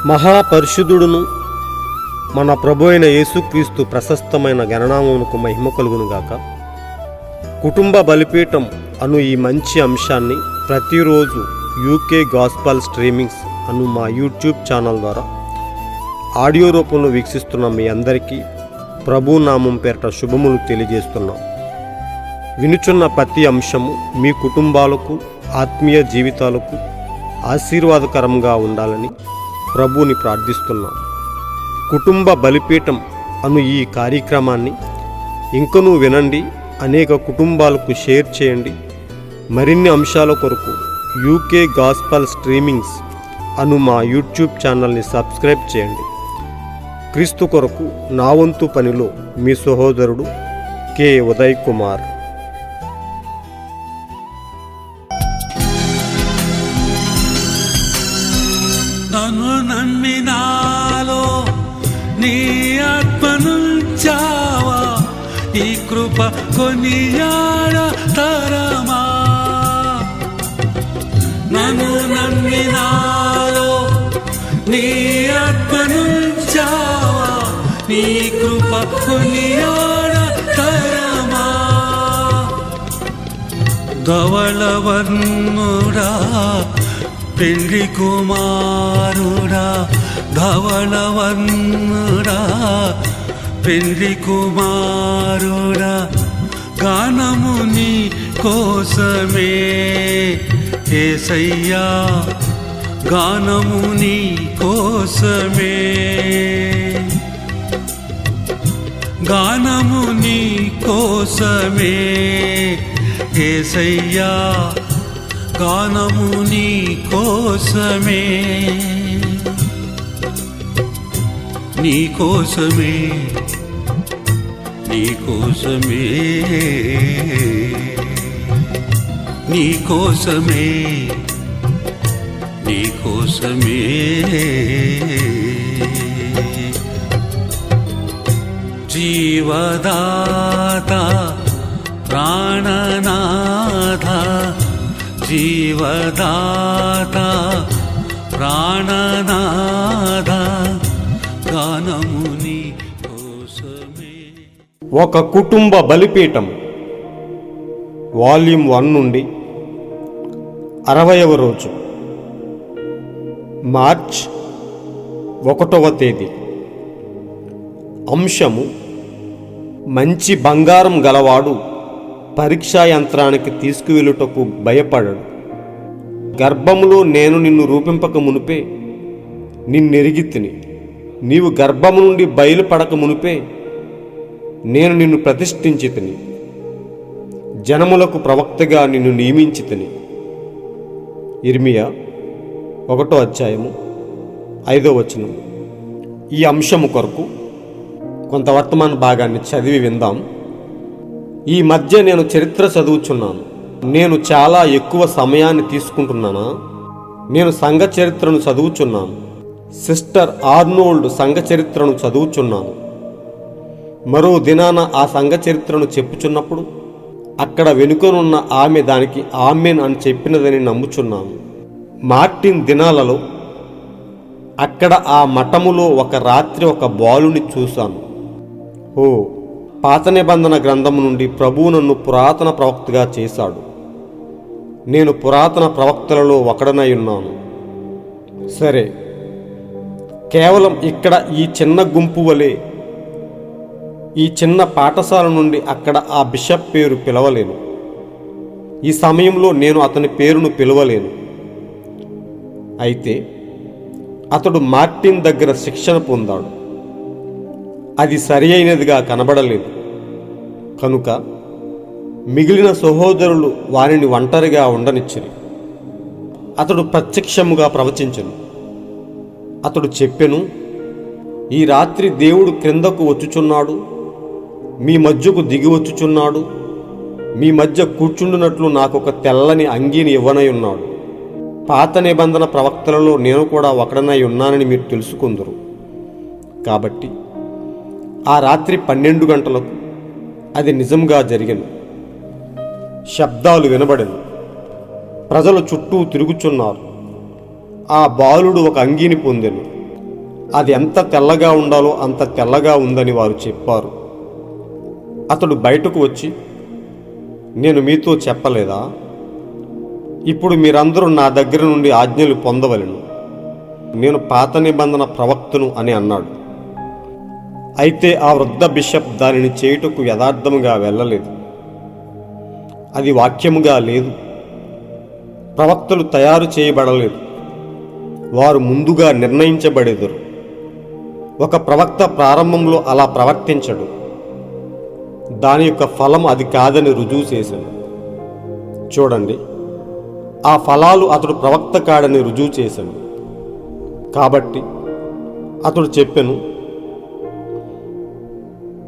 మహాపరిశుద్ధుడును మన ప్రభు అయిన యేసుక్రీస్తు ప్రశస్తమైన గణనామమునకు మహిమ కలుగునుగాక. కుటుంబ బలిపీఠం అను ఈ మంచి అంశాన్ని ప్రతిరోజు యూకే గాస్పల్ స్ట్రీమింగ్స్ అను మా యూట్యూబ్ ఛానల్ ద్వారా ఆడియో రూపంలో వీక్షిస్తున్న మీ అందరికీ ప్రభు నామం పేరిట శుభములు తెలియజేస్తున్నాం. వినుచున్న ప్రతి అంశము మీ కుటుంబాలకు ఆత్మీయ జీవితాలకు ఆశీర్వాదకరంగా ఉండాలని ప్రభువుని ప్రార్థిస్తున్నాం. కుటుంబ బలిపీఠం అను ఈ కార్యక్రమాన్ని ఇంకనూ వినండి, అనేక కుటుంబాలకు షేర్ చేయండి. మరిన్ని అంశాల కొరకు యూకే గాస్పల్ స్ట్రీమింగ్స్ అను మా యూట్యూబ్ ఛానల్ని సబ్స్క్రైబ్ చేయండి. క్రీస్తు కొరకు నా వంతు పనిలో మీ సహోదరుడు కె ఉదయ్ కుమార్. నన్ను నమ్మినాలో నీ ఆత్మనుంచావా, ఈ కృప కొనియాడ తరమా. నన్ను నమ్మినాలో నీ ఆత్మనుంచావా, నీ కృప కొనియాడ తరమా. ధవళవర్ణుడా పెళ్లి కుమారుడా, ధవళవర్ణుడా పెళ్లి కుమారుడా, గానము నీ కోసమే యేసయ్యా, గానము నీ కోసమే, గానము నీ కోసమే యేసయ్యా, గానము నీ కోసమే, నీ కోసమే, నీ కోసమే, నీ కోసమే, నీ కోసమే. జీవదాత ప్రాణనాథ, జీవదాత ప్రాణనాథ, గానముని కోసమే. ఒక కుటుంబ బలిపీఠం వాల్యూమ్ 1 నుండి 60వ రోజు, మార్చ్ 1వ తేదీ. అంశము: మంచి బంగారం గలవాడు పరీక్షా యంత్రానికి తీసుకువెళ్ళుటకు భయపడడు. గర్భములో నేను నిన్ను రూపింపక మునిపే నిన్నెరిగి తిని, నీవు గర్భము నుండి బయలుపడక మునిపే నేను నిన్ను ప్రతిష్ఠించి తిని, జనములకు ప్రవక్తగా నిన్ను నియమించి తిని. ఇర్మియా 1వ అధ్యాయము 5వ వచనం. ఈ అంశము కొరకు కొంత వర్తమాన భాగాన్ని చదివి విందాం. ఈ మధ్య నేను చరిత్ర చదువుచున్నాను. నేను చాలా ఎక్కువ సమయాన్ని తీసుకుంటున్నానా? నేను సంఘ చరిత్రను చదువుచున్నాను. సిస్టర్ ఆర్నోల్డ్ సంఘ చరిత్రను చదువుచున్నాను. మరో దినాన ఆ సంఘ చరిత్రను చెప్పుచున్నప్పుడు అక్కడ వెనుకనున్న ఆమె దానికి ఆమెన్ అని చెప్పినదని నమ్ముచున్నాను. మార్టిన్ దినాలలో అక్కడ ఆ మఠములో ఒక రాత్రి ఒక బాలుని చూశాను. ఓ, పాత నిబంధన గ్రంథము నుండి ప్రభువు నన్ను పురాతన ప్రవక్తగా చేశాడు. నేను పురాతన ప్రవక్తలలో ఒకడనై ఉన్నాను. సరే, కేవలం ఇక్కడ ఈ చిన్న గుంపు వలె, ఈ చిన్న పాఠశాల నుండి అక్కడ ఆ బిషప్ పేరు పిలవలేను. ఈ సమయంలో నేను అతని పేరును పిలవలేను. అయితే అతడు మార్టిన్ దగ్గర శిక్షణ పొందాడు. అది సరి అయినదిగా కనబడలేదు. కనుక మిగిలిన సహోదరులు వారిని ఒంటరిగా ఉండనిచ్చిరి. అతడు ప్రత్యక్షముగా ప్రవచించెను. అతడు చెప్పెను, ఈ రాత్రి దేవుడు క్రిందకు వచ్చుచున్నాడు, మీ మధ్యకు దిగి వచ్చుచున్నాడు, మీ మధ్య కూర్చుండునట్లు నాకొక తెల్లని అంగీని ఇవ్వనై ఉన్నాడు. పాత నిబంధన ప్రవక్తలలో నేను కూడా ఒకడనై ఉన్నానని మీరు తెలుసుకుందరు. కాబట్టి ఆ రాత్రి 12 గంటలకు అది నిజంగా జరిగెను. శబ్దాలు వినబడెను. ప్రజలు చుట్టూ తిరుగుచున్నారు. ఆ బాలుడు ఒక అంగీని పొందెను. అది ఎంత తెల్లగా ఉండాలో అంత తెల్లగా ఉందని వారు చెప్పారు. అతడు బయటకు వచ్చి, నేను మీతో చెప్పలేదా? ఇప్పుడు మీరందరూ నా దగ్గర నుండి ఆజ్ఞలు పొందవలెను. నేను పాత నిబంధన ప్రవక్తను అని అన్నాడు. అయితే ఆ వృద్ధ బిషప్ దానిని చేయుటకు యథార్థముగా వెళ్ళలేదు. అది వాక్యముగా లేదు. ప్రవక్తలు తయారు చేయబడలేదు, వారు ముందుగా నిర్ణయించబడేదరు. ఒక ప్రవక్త ప్రారంభంలో అలా ప్రవర్తించడు, దాని యొక్క ఫలం అది కాదని రుజువు చేశాడు. చూడండి, ఆ ఫలాలు అతడు ప్రవక్త కాడని రుజువు చేశాడు. కాబట్టి అతడు చెప్పెను,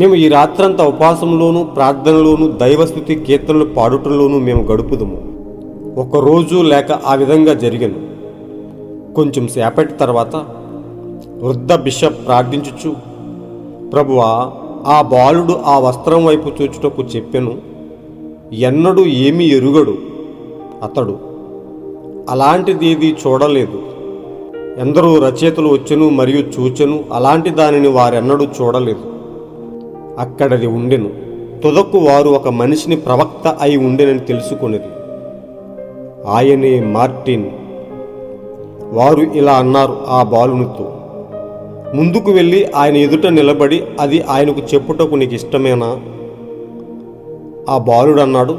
మేము ఈ రాత్రంతా ఉపవాసంలోనూ ప్రార్థనలోనూ దైవస్థుతి కీర్తనలు పాడుటంలోనూ మేము గడుపుదము. ఒకరోజు లేక ఆ విధంగా జరిగను. కొంచెం సేపటి తర్వాత వృద్ధ బిషప్ ప్రార్థించుచు, ప్రభువా, ఆ బాలుడు ఆ వస్త్రం వైపు చూచుటకు చెప్పెను, ఎన్నడూ ఏమీ ఎరుగడు అతడు, అలాంటిదేదీ చూడలేదు. ఎందరో రచయితలు వచ్చెను మరియు చూచెను, అలాంటి దానిని వారెన్నడూ చూడలేదు. అక్కడది ఉండెను. తుదకు వారు ఒక మనిషిని ప్రవక్త అయి ఉండెనని తెలుసుకొనిరి. ఆయనే మార్టిన్. వారు ఇలా అన్నారు ఆ బాలునితో, ముందుకు వెళ్ళి ఆయన ఎదుట నిలబడి అది ఆయనకు చెప్పుటకు నీకు ఇష్టమేనా? ఆ బాలుడు అన్నాడు,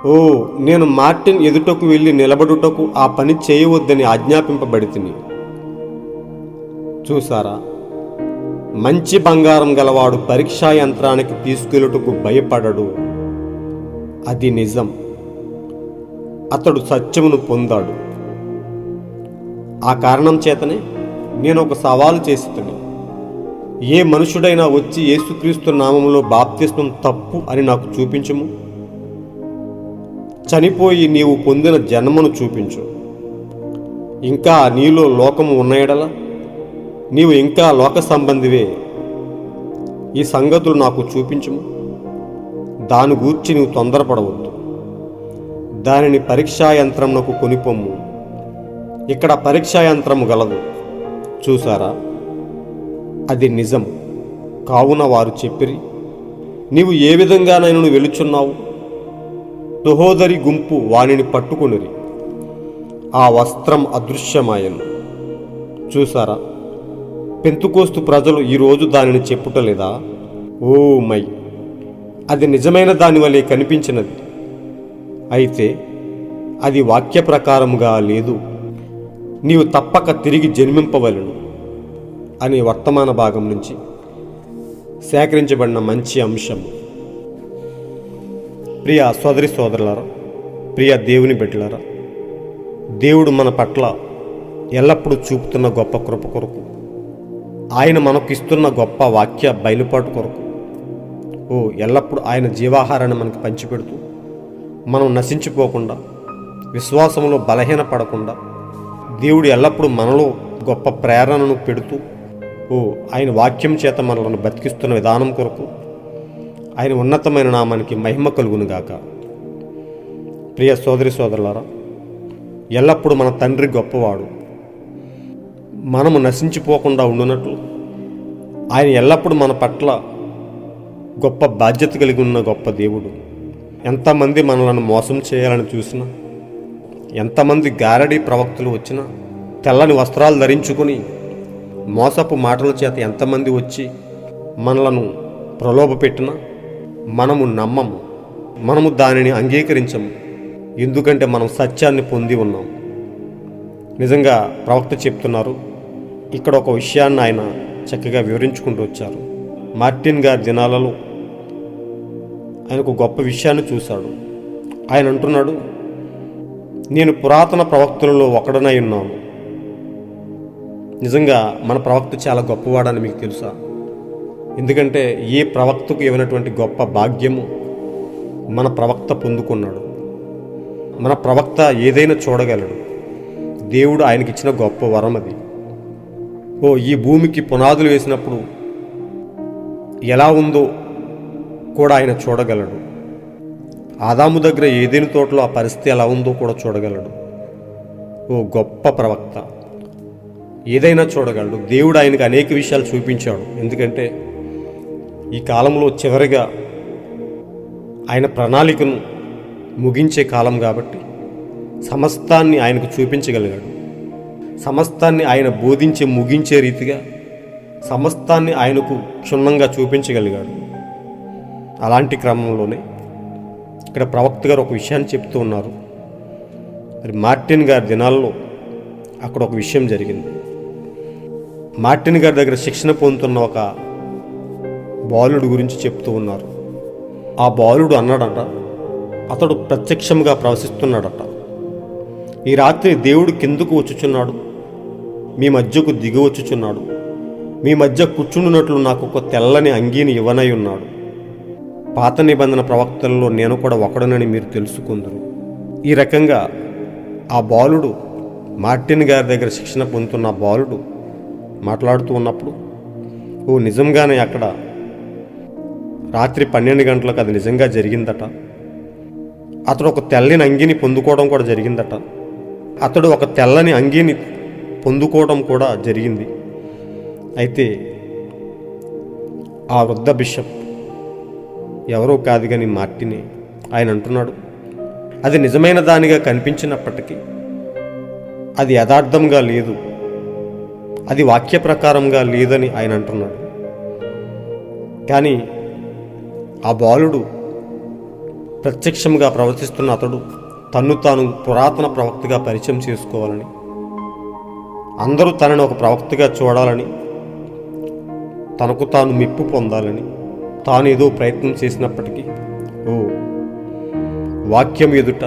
ఓ, నేను మార్టిన్ ఎదుటకు వెళ్ళి నిలబడుటకు ఆ పని చేయవద్దని ఆజ్ఞాపింపబడితిని. చూసారా, మంచి బంగారం గలవాడు పరీక్షా యంత్రానికి తీసుకెళ్ళుటకు భయపడడు. అది నిజం. అతడు సత్యమును పొందాడు. ఆ కారణం చేతనే నేను ఒక సవాలు చేస్తున్నా. ఏ మనుషుడైనా వచ్చి యేసుక్రీస్తు నామములో బాప్తిస్మం తప్పు అని నాకు చూపించుము. చనిపోయి నీవు పొందిన జన్మను చూపించు. ఇంకా నీలో లోకము ఉన్నయడలా నీవు ఇంకా లోక సంబంధివే. ఈ సంగతులు నాకు చూపించుము. దాని గూర్చి నీవు తొందరపడవద్దు. దానిని పరీక్షా యంత్రమునకు కొనిపొమ్ము. ఇక్కడ పరీక్షా యంత్రము గలదు. చూసారా, అది నిజం. కావున వారు చెప్పిరి, నీవు ఏ విధంగానైనా వెలుచున్నావు? సహోదరి గుంపు వానిని పట్టుకొనిరి. ఆ వస్త్రం అదృశ్యమాయను. చూసారా, పెంతుకోస్తు ప్రజలు ఈరోజు దానిని చెప్పుటలేదా? ఓ మై, అది నిజమైన దాని వలె కనిపించినది, అయితే అది వాక్య ప్రకారముగా లేదు. నీవు తప్పక తిరిగి జన్మింపవలెను అనే వర్తమాన భాగం నుంచి సేకరించబడిన మంచి అంశం. ప్రియ సోదరి సోదరులారా, ప్రియ దేవుని బిడ్డలారా, దేవుడు మన పట్ల ఎల్లప్పుడూ చూపుతున్న గొప్ప కృప కొరకు, ఆయన మనకు ఇస్తున్న గొప్ప వాక్య బయలుపాటు కొరకు, ఎల్లప్పుడూ ఆయన జీవాహారాన్ని మనకు పంచిపెడుతూ మనం నశించిపోకుండా, విశ్వాసంలో బలహీనపడకుండా, దేవుడు ఎల్లప్పుడూ మనలో గొప్ప ప్రేరణను పెడుతూ ఆయన వాక్యం చేత మనలను బతికిస్తున్న విధానం కొరకు ఆయన ఉన్నతమైన నామానికి మహిమ కలుగునుగాక. ప్రియ సోదరి సోదరులారా, ఎల్లప్పుడూ మన తండ్రి గొప్పవాడు. మనము నశించిపోకుండా ఉండునట్లు ఆయన ఎల్లప్పుడూ మన పట్ల గొప్ప బాధ్యత కలిగి ఉన్న గొప్ప దేవుడు. ఎంతమంది మనలను మోసం చేయాలని చూసినా, ఎంతమంది గారడీ ప్రవక్తలు వచ్చినా, తెల్లని వస్త్రాలు ధరించుకొని మోసపు మాటల చేత ఎంతమంది వచ్చి మనలను ప్రలోభపెట్టినా మనము నమ్మము, మనము దానిని అంగీకరించము. ఎందుకంటే మనం సత్యాన్ని పొంది ఉన్నాం. నిజంగా ప్రవక్త చెప్తున్నారు. ఇక్కడ ఒక విషయాన్ని ఆయన చక్కగా వివరించుకుంటూ వచ్చారు. మార్టిన్ గారి దినాలలో ఆయనకు గొప్ప విషయాన్ని చూశాడు. ఆయన అంటున్నాడు, నేను పురాతన ప్రవక్తలలో ఒకడనై ఉన్నాను. నిజంగా మన ప్రవక్త చాలా గొప్పవాడని మీకు తెలుసా? ఎందుకంటే ఏ ప్రవక్తకు ఇవ్వనటువంటి గొప్ప భాగ్యము మన ప్రవక్త పొందుకున్నాడు. మన ప్రవక్త ఏదైనా చూడగలడు. దేవుడు ఆయనకిచ్చిన గొప్ప వరం అది. ఈ భూమికి పునాదులు వేసినప్పుడు ఎలా ఉందో కూడా ఆయన చూడగలడు. ఆదాము దగ్గర ఏదైనా తోటలో ఆ పరిస్థితి ఎలా ఉందో కూడా చూడగలడు. గొప్ప ప్రవక్త. ఏదైనా చూడగలడు. దేవుడు ఆయనకు అనేక విషయాలు చూపించాడు. ఎందుకంటే ఈ కాలంలో చివరిగా ఆయన ప్రణాళికను ముగించే కాలం కాబట్టి సమస్తాన్ని ఆయనకు చూపించగలిగాడు. సమస్తాన్ని ఆయన బోధించి ముగించే రీతిగా సమస్తాన్ని ఆయనకు క్షుణ్ణంగా చూపించగలిగాడు. అలాంటి క్రమంలోనే ఇక్కడ ప్రవక్త గారు ఒక విషయాన్ని చెప్తూ ఉన్నారు. మరి మార్టిన్ గారి దినాల్లో అక్కడ ఒక విషయం జరిగింది. మార్టిన్ గారి దగ్గర శిక్షణ పొందుతున్న ఒక బాలుడు గురించి చెప్తూ ఉన్నారు. ఆ బాలుడు అన్నాడట, అతడు ప్రత్యక్షంగా ప్రవశిస్తున్నాడట, ఈ రాత్రి దేవుడు కిందకు వచ్చుచున్నాడు, మీ మధ్యకు దిగి వచ్చుచున్నాడు, మీ మధ్య కూర్చున్నట్లు నాకు ఒక తెల్లని అంగీని ఇవ్వనై ఉన్నాడు. పాత నిబంధన ప్రవక్తల్లో నేను కూడా ఒకడనని మీరు తెలుసుకుందరు. ఈ రకంగా ఆ బాలుడు, మార్టిన్ గారి దగ్గర శిక్షణ పొందుతున్న ఆ బాలుడు మాట్లాడుతూ ఉన్నప్పుడు, ఓ నిజంగానే అక్కడ రాత్రి 12 గంటలకు అది నిజంగా జరిగిందట. అతడు ఒక తెల్లని అంగీని పొందుకోవడం కూడా జరిగిందట. అతడు ఒక తెల్లని అంగీని పొందుకోవడం కూడా జరిగింది. అయితే ఆ వృద్ధ బిషప్ ఎవరో కాదు కానీ మార్టినే. ఆయన అంటున్నాడు, అది నిజమైన దానిగా కనిపించినప్పటికీ అది యథార్థంగా లేదు, అది వాక్య ప్రకారంగా లేదని ఆయన అంటున్నాడు. కానీ ఆ బాలుడు ప్రత్యక్షంగా ప్రవర్తిస్తున్న అతడు తన్ను తాను పురాతన ప్రవక్తగా పరిచయం చేసుకోవాలని, అందరూ తనను ఒక ప్రవక్తగా చూడాలని, తనకు తాను మెప్పు పొందాలని తాను ఏదో ప్రయత్నం చేసినప్పటికీ వాక్యం ఎదుట,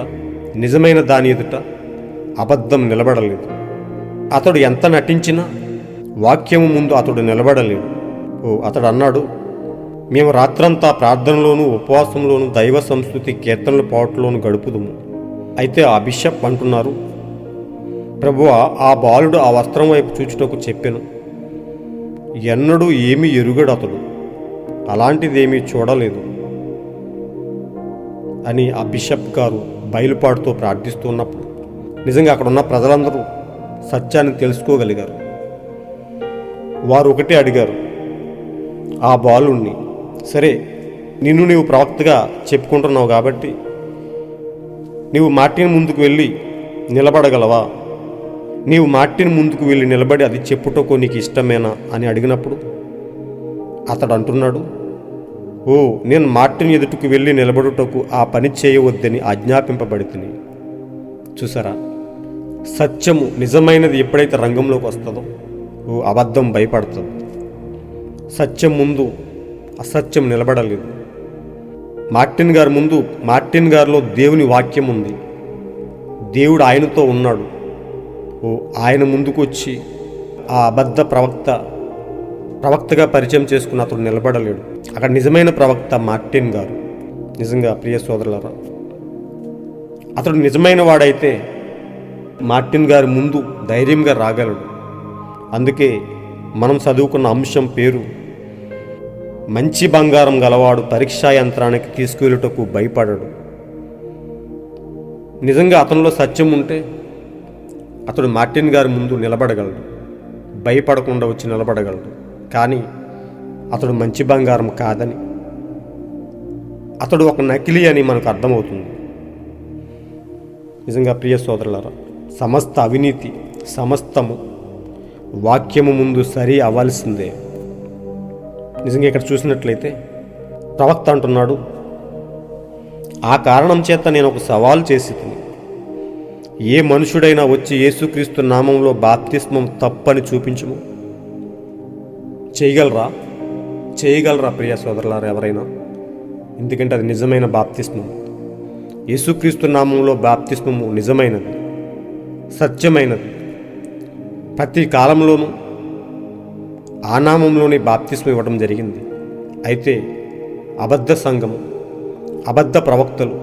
నిజమైన దాని ఎదుట అబద్ధం నిలబడలేదు. అతడు ఎంత నటించినా వాక్యము ముందు అతడు నిలబడలేడు. అతడు అన్నాడు, మేము రాత్రంతా ప్రార్థనలోను ఉపవాసంలోను దైవ సంస్కృతి కీర్తనల పాటలోను గడుపుదుము. అయితే ఆ బిషప్ అంటున్నారు, ప్రభువా, ఆ బాలుడు ఆ వస్త్రం వైపు చూచుటకు చెప్పెను, ఎన్నడూ ఏమీ ఎరుగడు అతడు, అలాంటిదేమీ చూడలేదు అని ఆ బిషప్ గారు బయలుపాటుతో ప్రార్థిస్తున్నప్పుడు నిజంగా అక్కడ ఉన్న ప్రజలందరూ సత్యాన్ని తెలుసుకోగలిగారు. వారు ఒకటే అడిగారు ఆ బాలుణ్ణి, సరే నిన్ను నీవు ప్రవక్తగా చెప్పుకుంటున్నావు కాబట్టి నీవు మార్టిన్ ముందుకు వెళ్ళి నిలబడగలవా? నీవు మార్టిన్ ముందుకు వెళ్ళి నిలబడి అది చెప్పుటకు నీకు ఇష్టమేనా అని అడిగినప్పుడు అతడు అంటున్నాడు, నేను మార్టిన్ ఎదుటకు వెళ్ళి నిలబడుటకు ఆ పని చేయవద్దని ఆజ్ఞాపింపబడితిని. చూసారా, సత్యము నిజమైనది ఎప్పుడైతే రంగంలోకి వస్తుందో అబద్ధం భయపడుతుంది. సత్యం ముందు అసత్యం నిలబడలేదు. మార్టిన్ గారి ముందు, మార్టిన్ గారిలో దేవుని వాక్యం ఉంది, దేవుడు ఆయనతో ఉన్నాడు. ఆయన ముందుకు వచ్చి ఆ అబద్ధ ప్రవక్తగా పరిచయం చేసుకున్న అతడు నిలబడలేడు. అక్కడ నిజమైన ప్రవక్త మార్టిన్ గారు. నిజంగా ప్రియ సోదరులారా, అతడు నిజమైన వాడైతే మార్టిన్ గారి ముందు ధైర్యంగా రాగలడు. అందుకే మనం చదువుకున్న అంశం పేరు, మంచి బంగారం గలవాడు పరీక్షా యంత్రానికి తీసుకువెళ్ళుటకు భయపడడు. నిజంగా అతనిలో సత్యం ఉంటే అతడు మార్టిన్ గారి ముందు నిలబడగలడు, భయపడకుండా వచ్చి నిలబడగలడు. కానీ అతడు మంచి బంగారం కాదని, అతడు ఒక నకిలీ అని మనకు అర్థమవుతుంది. నిజంగా ప్రియ సోదరులారా, సమస్త అవినీతి సమస్తము వాక్యము ముందు సరి అవ్వాల్సిందే. నిజంగా ఇక్కడ చూసినట్లయితే ప్రవక్త అంటున్నాడు, ఆ కారణం చేత నేను ఒక సవాల్ చేసి తిని, ఏ మనుషుడైనా వచ్చి యేసుక్రీస్తు నామంలో బాప్తిస్మం తప్పని చూపించుము. చేయగలరా ప్రియ సోదరులారా ఎవరైనా? ఎందుకంటే అది నిజమైన బాప్తిస్మం. యేసుక్రీస్తు నామంలో బాప్తిస్మము నిజమైనది, సత్యమైనది. ప్రతి కాలంలోనూ ఆ నామంలోనే బాప్తిస్మం ఇవ్వడం జరిగింది. అయితే అబద్ధ సంఘము, అబద్ధ ప్రవక్తలు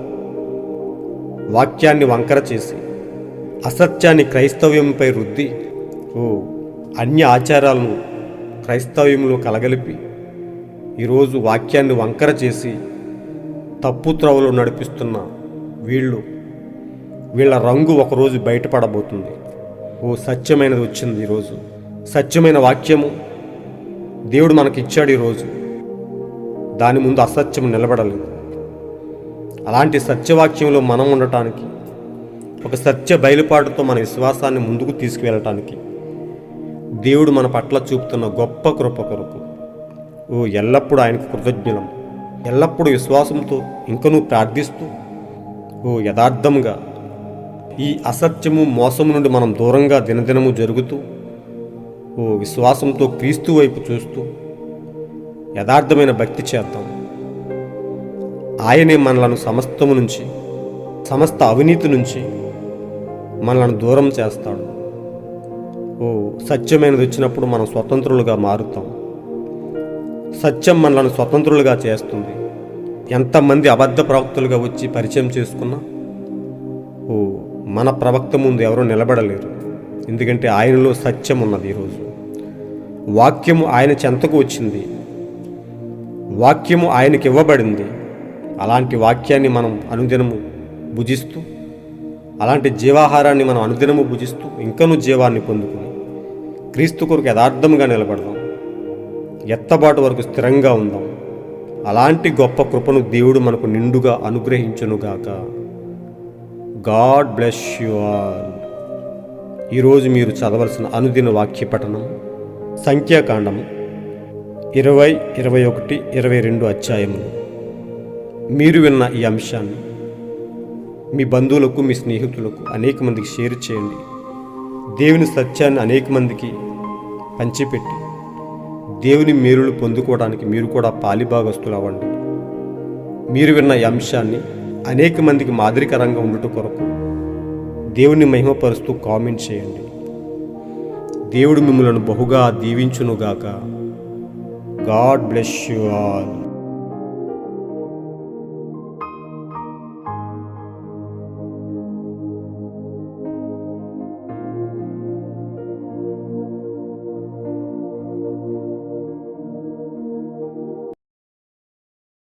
వాక్యాన్ని వంకర చేసి అసత్యాన్ని క్రైస్తవ్యంపై రుద్ది అన్య ఆచారాలను క్రైస్తవ్యంలో కలగలిపి ఈరోజు వాక్యాన్ని వంకర చేసి తప్పు త్రోవలో నడిపిస్తున్న వీళ్ళ రంగు ఒకరోజు బయటపడబోతుంది. సత్యమైనది వచ్చింది ఈరోజు. సత్యమైన వాక్యము దేవుడు మనకిచ్చాడు ఈరోజు. దాని ముందు అసత్యము నిలబడలేదు. అలాంటి సత్యవాక్యంలో మనం ఉండటానికి, ఒక సత్య బయలుపాటుతో మన విశ్వాసాన్ని ముందుకు తీసుకువెళ్ళటానికి దేవుడు మన పట్ల చూపుతున్న గొప్ప కృప కొరకు ఎల్లప్పుడూ ఆయనకు కృతజ్ఞులం. ఎల్లప్పుడూ విశ్వాసంతో ఇంకనూ ప్రార్థిస్తూ యథార్థంగా ఈ అసత్యము మోసము నుండి మనం దూరంగా దినదినము జరుగుతూ విశ్వాసంతో క్రీస్తు వైపు చూస్తూ యథార్థమైన భక్తి చేద్దాం. ఆయనే మనలను సమస్తము నుంచి, సమస్త అవినీతి నుంచి మనలను దూరం చేస్తాడు. సత్యమైనది వచ్చినప్పుడు మనం స్వతంత్రులుగా మారుతాం. సత్యం మనలను స్వతంత్రులుగా చేస్తుంది. ఎంతమంది అబద్ధ ప్రవక్తలుగా వచ్చి పరిచయం చేసుకున్నా మన ప్రవక్త ముందు ఎవరూ నిలబడలేరు. ఎందుకంటే ఆయనలో సత్యం ఉన్నది. ఈరోజు వాక్యము ఆయన చెంతకు వచ్చింది, వాక్యము ఆయనకి ఇవ్వబడింది. అలాంటి వాక్యాన్ని మనం అనుదినము భుజిస్తూ, అలాంటి జీవాహారాన్ని మనం అనుదినము భుజిస్తూ ఇంకనూ జీవాన్ని పొందుకుని క్రీస్తు కొరకు యథార్థంగా నిలబడదాం. ఎత్తబాటు వరకు స్థిరంగా ఉందాం. అలాంటి గొప్ప కృపను దేవుడు మనకు నిండుగా అనుగ్రహించునుగాక. God bless you all. ఈరోజు మీరు చదవలసిన అనుదిన వాక్య పఠనం సంఖ్యాకాండము 20, 21, 22 అధ్యాయములు. మీరు విన్న ఈ అంశాన్ని మీ బంధువులకు, మీ స్నేహితులకు అనేక మందికి షేర్ చేయండి. దేవుని సత్యాన్ని అనేక మందికి పంచిపెట్టి దేవుని మేలులు పొందుకోవడానికి మీరు కూడా పాలిభాగస్తులు అవ్వండి. మీరు విన్న ఈ అంశాన్ని అనేక మందికి మాదిరికరంగా ఉండటం కొరకు దేవుని మహిమపరుస్తూ కామెంట్ చేయండి. దేవుడు మిమ్మలను బహుగా దీవించునుగాక. God bless you all.